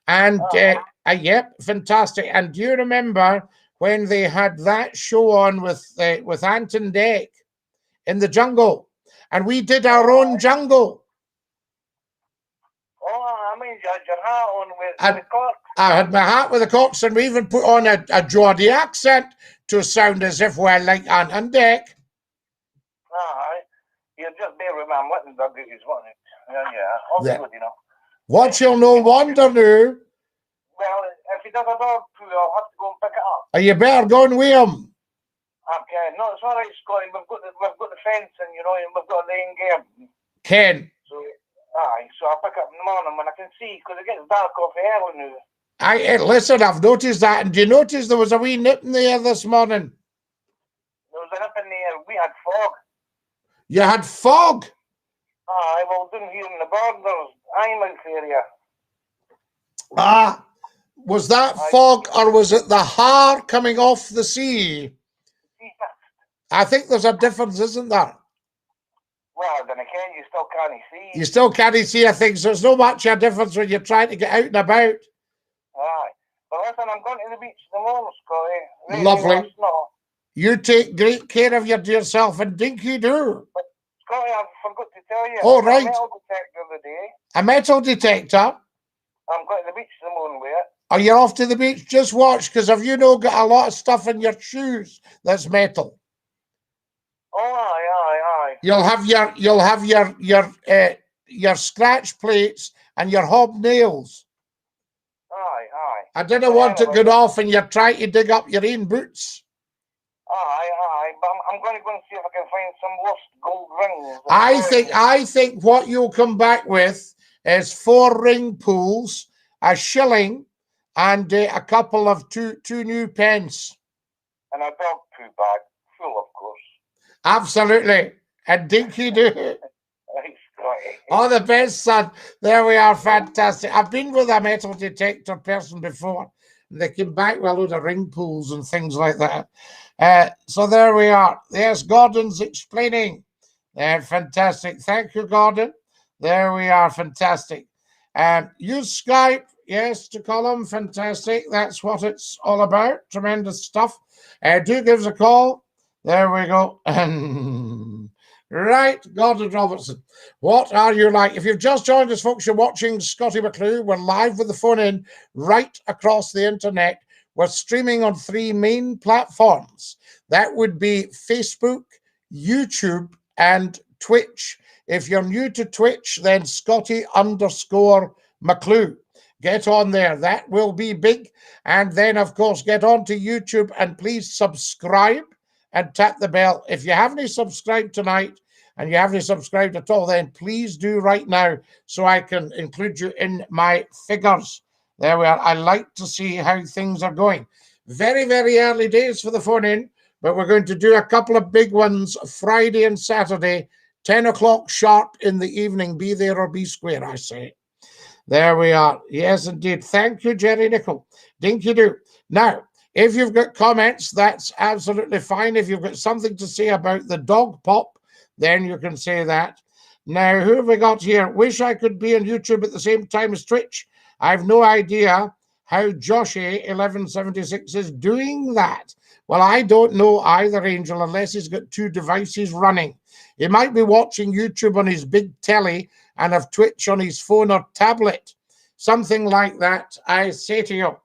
And, yep, fantastic. And do you remember when they had that show on with Anton Deck in the jungle? And we did our own jungle. Oh, I mean, you had your hat on with the cock. I had my hat with the cocks, and we even put on a Geordie accent to sound as if we're like Anton Deck. Aye. You'll just bear with me. I'm letting Doug get his one. All good, you know. What you'll no wonder now. Well, if he does a dog poo, I'll have to go and pick it up. You better go and with him. Okay, no, it's all right, Scottie. We've got the fencing, you know, and we've got a lane game. Ken. So, aye, so I'll pick up in the morning when I can see, because it gets dark off early now. Listen, I've noticed that. And do you notice there was a wee nip in the air this morning? There was a nip in the air. We had fog. You had fog? Aye, well, down here in the borders, Eyemouth area. Was that fog or was it the har coming off the sea? I think there's a difference, isn't there? Well, then again, you still can't see. You still can't see a thing, so there's no much a difference when you're trying to get out and about. Aye. But listen, I'm going to the beach tomorrow, Scottie. Lovely. You take great care of yourself and dinky do. But, Scottie, I forgot to tell you. Oh, right. A metal detector the day. A metal detector? I'm going to the beach tomorrow with it. Are you off to the beach? Just watch, because have you not got a lot of stuff in your shoes that's metal? Oh, aye. You'll have your scratch plates and your hobnails. Aye. I didn't want to get off and you're trying to dig up your own boots. Aye. But I'm going to go and see if I can find some lost gold rings. I think what you'll come back with is 4 ring pools, a shilling, and a couple of two new pence. And a dog poo bag, full, of course. Absolutely. And dinky do. All the best, son. There we are. Fantastic. I've been with a metal detector person before. They came back with a load of ring pools and things like that. So there we are. There's Gordon's explaining. Fantastic. Thank you, Gordon. There we are. Fantastic. Use Skype, yes, to call them. Fantastic. That's what it's all about. Tremendous stuff. Do give us a call. There we go. Right, Gordon Robertson. What are you like? If you've just joined us, folks, you're watching Scottie McClue. We're live with the phone in right across the internet. We're streaming on 3 main platforms. That would be Facebook, YouTube, and Twitch. If you're new to Twitch, then Scottie_McClue. Get on there. That will be big. And then, of course, get on to YouTube and please subscribe and tap the bell. If you haven't subscribed tonight and you haven't subscribed at all, then please do right now so I can include you in my figures. There we are. I like to see how things are going. Very, very early days for the phone in, but we're going to do a couple of big ones Friday and Saturday, 10 o'clock sharp in the evening. Be there or be square, I say. There we are. Yes, indeed. Thank you, Jerry Nicol. Dinky do. Now, if you've got comments, that's absolutely fine. If you've got something to say about the dog pop, then you can say that. Now, who have we got here? Wish I could be on YouTube at the same time as Twitch. I've no idea how Joshy1176 is doing that. Well, I don't know either, Angel, unless he's got 2 devices running. He might be watching YouTube on his big telly and have Twitch on his phone or tablet. Something like that, I say to you.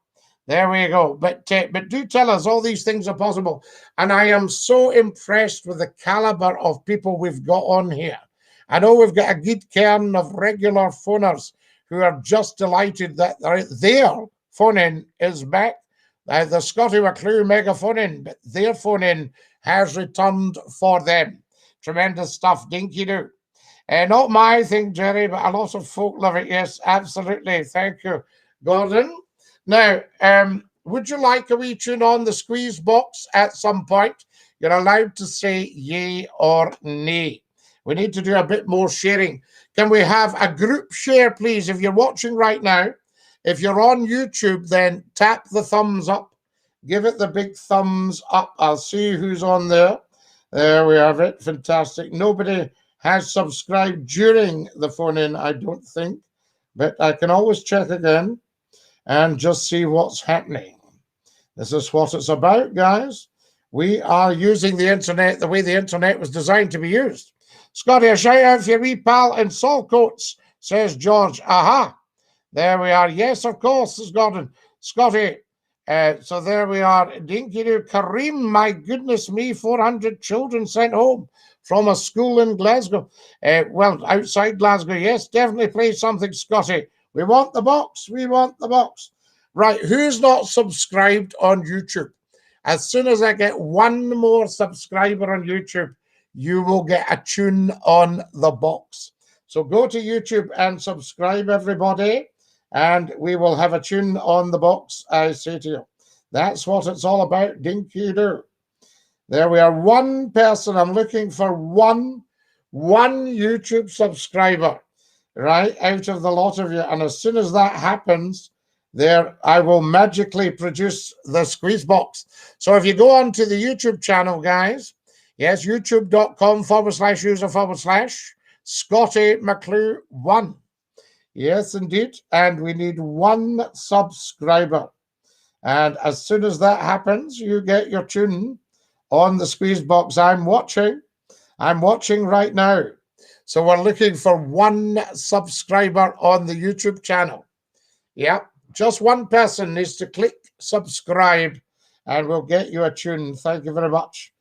There we go. But do tell us, all these things are possible. And I am so impressed with the caliber of people we've got on here. I know we've got a good cairn of regular phoners who are just delighted that their phone-in is back. The Scottie McClue mega phone-in, but their phone-in has returned for them. Tremendous stuff, dinky do. Not my thing, Jerry, but a lot of folk love it. Yes, absolutely. Thank you, Gordon. Now, would you like a wee tune on the squeeze box at some point? You're allowed to say yay or nay. We need to do a bit more sharing. Can we have a group share, please? If you're watching right now, if you're on YouTube, then tap the thumbs up. Give it the big thumbs up. I'll see who's on there. There we have it. Fantastic. Nobody has subscribed during the phone-in, I don't think. But I can always check again and just see what's happening. This is what it's about, guys. We are using the internet the way the internet was designed to be used. Scottie, a shout out for your wee pal in Saltcoats, says George. Aha. There we are. Yes, of course, says Gordon. Scottie. So there we are. Dinky do. Kareem, my goodness me, 400 children sent home from a school in Glasgow. Well, outside Glasgow. Yes, definitely play something, Scottie. We want the box. We want the box. Right, who's not subscribed on YouTube? As soon as I get 1 more subscriber on YouTube, you will get a tune on the box. So go to YouTube and subscribe, everybody, and we will have a tune on the box, I say to you. That's what it's all about, dinky do. There we are. 1 person. I'm looking for one YouTube subscriber, right, out of the lot of you. And as soon as that happens, there I will magically produce the squeeze box. So if you go on to the YouTube channel, guys, yes, youtube.com/user/Scottie McClue 1. Yes, indeed. And we need 1 subscriber. And as soon as that happens, you get your tune on the squeeze box. I'm watching right now. So we're looking for 1 subscriber on the YouTube channel. Yep, just 1 person needs to click subscribe and we'll get you a tune. Thank you very much.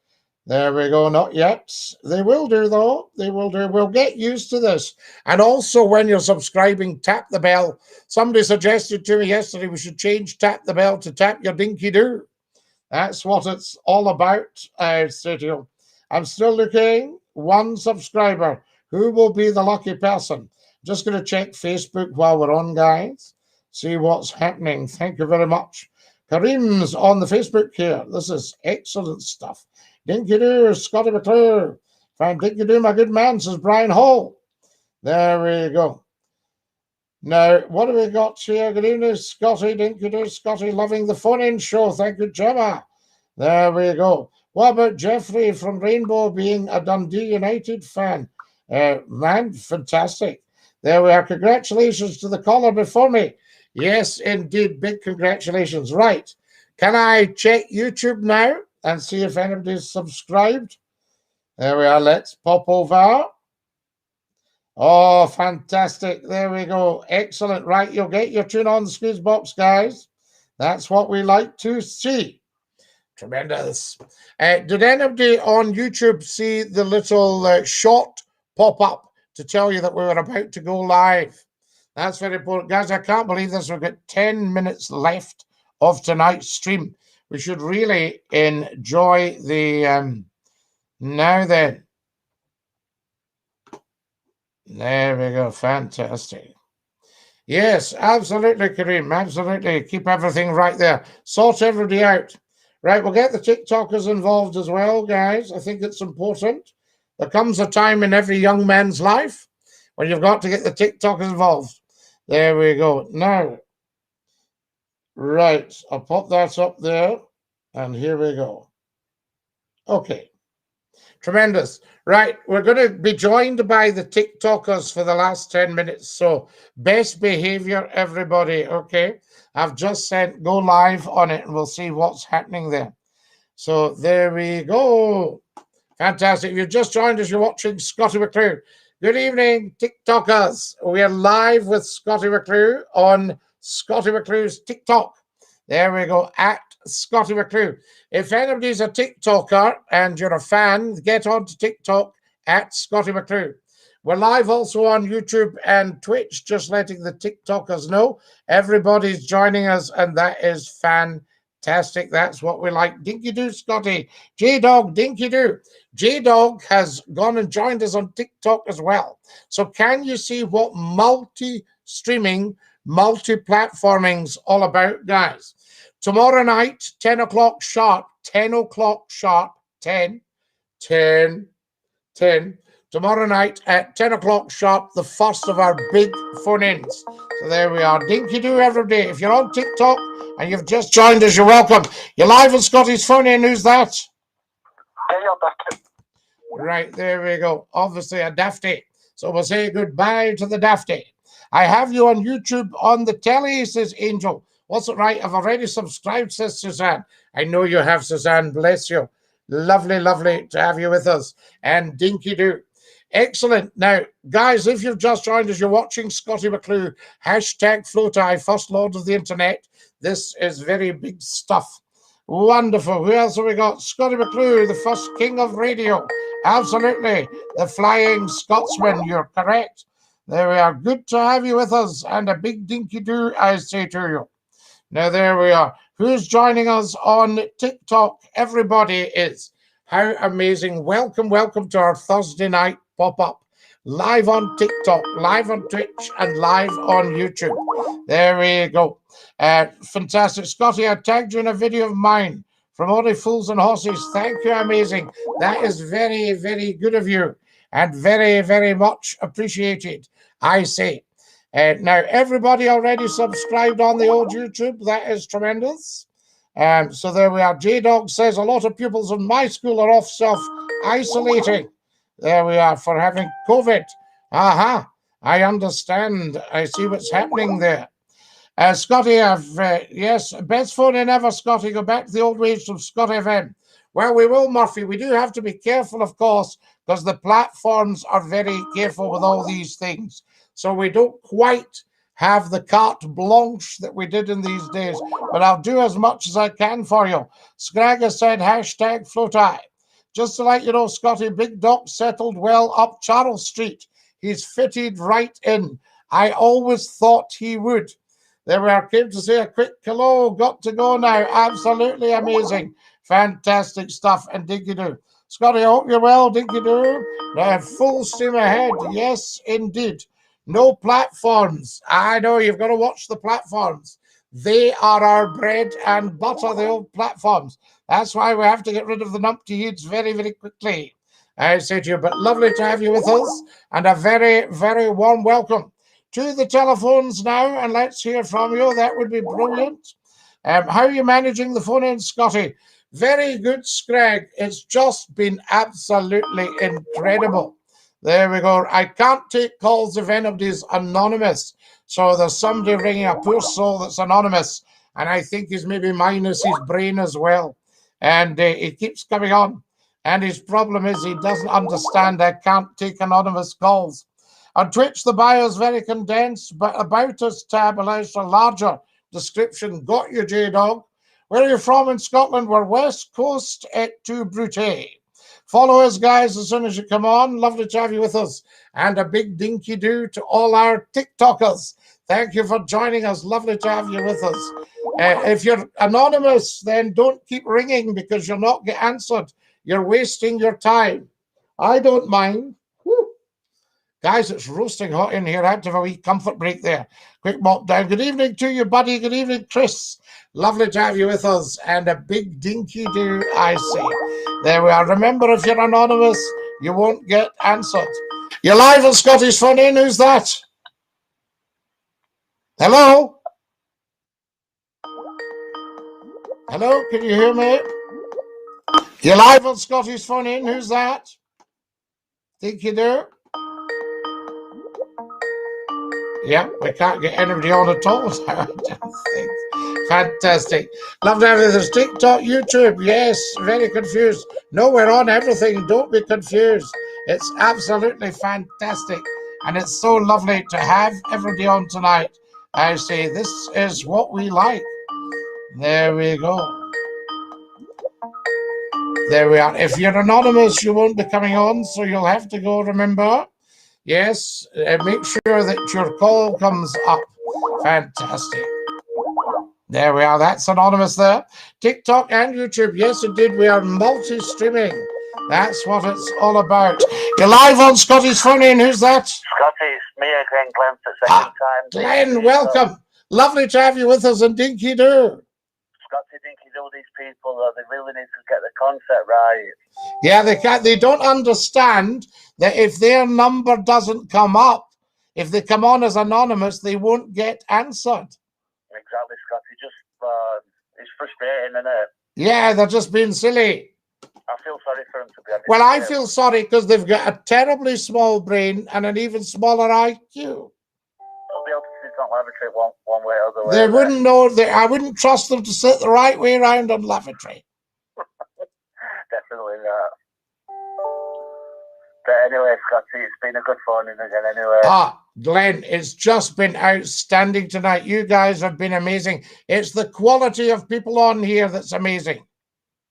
There we go. Not yet. They will do, though. They will do. We'll get used to this. And also, when you're subscribing, tap the bell. Somebody suggested to me yesterday we should change tap the bell to tap your dinky do. That's what it's all about, I say to you. I'm still looking. 1 subscriber. Who will be the lucky person? Just going to check Facebook while we're on, guys. See what's happening. Thank you very much. Kareem's on the Facebook here. This is excellent stuff. Dinky do, Scottie McClue. Fine, dinky do, my good man, says Brian Hall. There we go. Now, what have we got here? Good evening, Scottie. Dinky do, Scottie, loving the phone-in show. Thank you, Gemma. There we go. What about Jeffrey from Rainbow being a Dundee United fan? Man, fantastic. There we are. Congratulations to the caller before me. Yes, indeed. Big congratulations. Right. Can I check YouTube now and see if anybody's subscribed? There we are. Let's pop over. Oh, fantastic. There we go. Excellent. Right, you'll get your tune on the squeeze box, guys. That's what we like to see. Tremendous. Did anybody on YouTube see the little shot pop up to tell you that we were about to go live? That's very important. Guys, I can't believe this. We've got 10 minutes left of tonight's stream. We should really enjoy the... now then. There we go. Fantastic. Yes, absolutely, Kareem. Absolutely. Keep everything right there. Sort everybody out. Right, we'll get the TikTokers involved as well, guys. I think it's important. There comes a time in every young man's life when you've got to get the TikTokers involved. There we go. Now, right, I'll pop that up there, and here we go. Okay. Tremendous. Right, we're going to be joined by the TikTokers for the last 10 minutes. So, best behavior, everybody. Okay. I've just sent go live on it, and we'll see what's happening there. So, there we go. Fantastic. If you've just joined us, you're watching Scottie McClue. Good evening, TikTokers. We're live with Scottie McClue on Scottie McClue's TikTok. There we go, at Scottie McClue. If anybody's a TikToker and you're a fan, get onto TikTok at Scottie McClue. We're live also on YouTube and Twitch, just letting the TikTokers know. Everybody's joining us, and that is fantastic. That's what we like. Dinky-doo, Scotty. J-Dog, dinky-doo. J-Dog has gone and joined us on TikTok as well. So can you see what multi-streaming, multi-platforming's all about, guys? Tomorrow night, 10 o'clock sharp, 10 o'clock sharp, 10. Tomorrow night at 10 o'clock sharp, the first of our big phone-ins. So there we are. Dinky-doo every day. If you're on TikTok and you've just joined us, you're welcome. You're live on Scotty's phone-in. Who's that? Right, there we go. Obviously a dafty. So we'll say goodbye to the dafty. I have you on YouTube on the telly, says Angel. What's it right? I've already subscribed, says Suzanne. I know you have, Suzanne. Bless you. Lovely, lovely to have you with us. And dinky-doo. Excellent. Now, guys, if you've just joined us, you're watching Scottie McClue, hashtag Floatie, first lord of the internet. This is very big stuff. Wonderful. Who else have we got? Scottie McClue, the first king of radio. Absolutely. The Flying Scotsman. You're correct. There we are. Good to have you with us. And a big dinky-doo, I say to you. Now, there we are. Who's joining us on TikTok? Everybody is. How amazing. Welcome, welcome to our Thursday night pop-up. Live on TikTok, live on Twitch, and live on YouTube. There we go. Fantastic. Scotty, I tagged you in a video of mine from Only Fools and Horses. Thank you. Amazing. That is very, very good of you. And very, very much appreciated, I say. Now, everybody already subscribed on the old YouTube. That is tremendous. So there we are. J-Dog says a lot of pupils in my school are off self-isolating. There we are, for having COVID. Aha, I understand. I see what's happening there. Scotty, yes, best phone in ever, Scotty. Go back to the old ways from Scott FM. Well, we will, Murphy. We do have to be careful, of course, because the platforms are very careful with all these things. So we don't quite have the carte blanche that we did in these days. But I'll do as much as I can for you. Scrag has said, hashtag Floatie. Just to let you know, Scotty, Big Doc settled well up Charles Street. He's fitted right in. I always thought he would. There we are. Came to say a quick hello. Got to go now. Absolutely amazing. Fantastic stuff. And dinky-doo. Scotty, I hope you're well. Dinky-doo. Now, full steam ahead. Yes, indeed. No platforms. I know you've got to watch the platforms. They are our bread and butter, the old platforms. That's why we have to get rid of the numpty heads very, very quickly. I say to you, but lovely to have you with us, and a very, very warm welcome to the telephones now, and let's hear from you. That would be brilliant. How are you managing the phone in, Scotty? Very good, Scrag. It's just been absolutely incredible. There we go. I can't take calls if anybody's anonymous. So there's somebody ringing, a poor soul that's anonymous, and I think he's maybe minus his brain as well. And it keeps coming on. And his problem is he doesn't understand I can't take anonymous calls. On Twitch, the bio is very condensed, but About Us tab allows for a larger description. Got you, J-Dog. Where are you from in Scotland? We're West Coast to Brute. Follow us, guys, as soon as you come on. Lovely to have you with us. And a big dinky do to all our TikTokers. Thank you for joining us. Lovely to have you with us. If you're anonymous, then don't keep ringing because you'll not get answered. You're wasting your time. I don't mind. Whew. Guys, it's roasting hot in here. I had to have a wee comfort break there. Quick mop down. Good evening to you, buddy. Good evening, Chris. Lovely to have you with us. And a big dinky do, I say. There we are. Remember, if you're anonymous, you won't get answered. You're live on Scottish Phone In. Who's that? Hello? Hello, can you hear me? You're live on Scottish Phone In. Who's that? Think you do? Yeah, we can't get anybody on at all. Fantastic. Love to have you. There's TikTok, YouTube. Yes, very confused. No, we're on everything. Don't be confused. It's absolutely fantastic. And it's so lovely to have everybody on tonight. I say, this is what we like. There we go. There we are. If you're anonymous, you won't be coming on, so you'll have to go, remember. Yes, make sure that your call comes up. Fantastic. There we are. That's anonymous there. TikTok and YouTube. Yes, indeed. We are multi-streaming. That's what it's all about. You're live on Scottish Phone In. Who's that? Scotty, it's me again, Glenn, for the second time. Glenn, welcome. Lovely to have you with us, and dinky do. Scotty, dinky do, these people, they really need to get the concept right. Yeah, they can't. They don't understand that if their number doesn't come up, if they come on as anonymous, they won't get answered. Exactly, Scotty. Just, it's frustrating, isn't it? Yeah, they're just being silly. I feel sorry for them, to be honest. Well, I feel sorry because they've got a terribly small brain and an even smaller IQ. They'll be able to sit on lavatory one way or the other. They wouldn't know. I wouldn't trust them to sit the right way around on lavatory. Definitely not. But anyway, Scotty, it's been a good phone in again anyway. Glenn, it's just been outstanding tonight. You guys have been amazing. It's the quality of people on here that's amazing.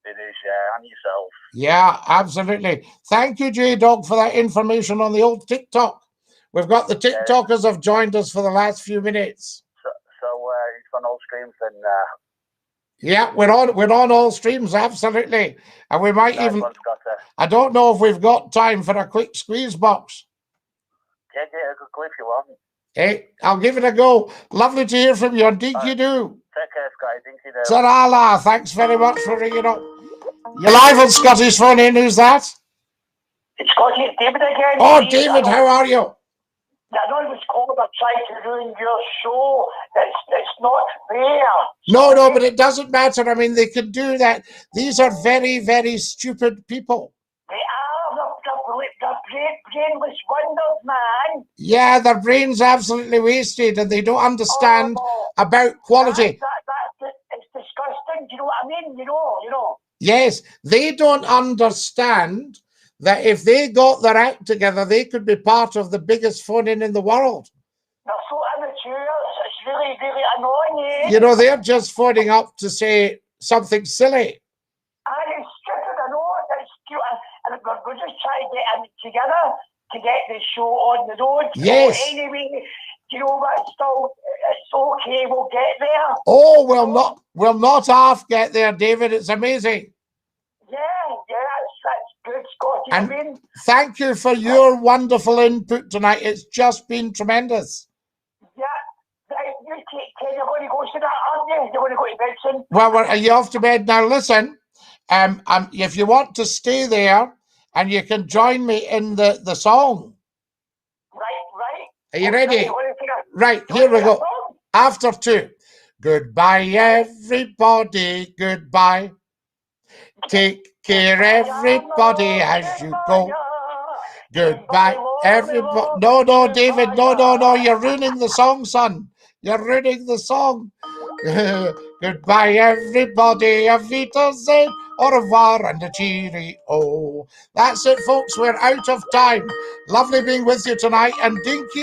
It is, yeah, and yourself. Yeah, absolutely. Thank you, J-Dog, for that information on the old TikTok. We've got the TikTokers have joined us for the last few minutes. So it's on all streams and... Yeah, we're on all streams, absolutely. And we might even... I don't know if we've got time for a quick squeeze box. Yeah, a good clip if you want. Hey, I'll give it a go. Lovely to hear from you on Dinky Do. Take care, Scotty. Dinky Do. Ta-ra, thanks very much for ringing up. You're live on Scottish Phone In. Who's that? It's Scotty, it's David again. Oh, David, how are you? I know it was called about trying to ruin your show. It's not fair. No, but it doesn't matter. I mean, they could do that. These are very, very stupid people. They are. They're brainless wonders, man. Yeah, their brain's absolutely wasted and they don't understand about quality. It's disgusting. Do you know what I mean? You know. Yes, they don't understand that if they got their act together, they could be part of the biggest phone-in the world. They're so immature. It's really, really annoying. You know, they're just phoning up to say something silly. And it's stupid, I know. It's cute. And we're just trying to get them together to get the show on the road. Yes. So anyway, you know what? It's okay. We'll get there. Oh, we'll not half get there, David. It's amazing. Yeah, that's good, Scotty. And I mean, thank you for your wonderful input tonight. It's just been tremendous. yeah. Right, you take care. You're going to go to that, aren't you? You're going to go to bed soon. Well, are you off to bed now? Listen, if you want to stay there, and you can join me in the song. Right. Are you ready? Right, here we go. After two. Goodbye, everybody. Goodbye. Take care, everybody, as you go. Goodbye, everybody. No, David. No. You're ruining the song, son. You're ruining the song. Goodbye, everybody. Auf Wiedersehen, au revoir, and a cheerio. That's it, folks. We're out of time. Lovely being with you tonight, and dinky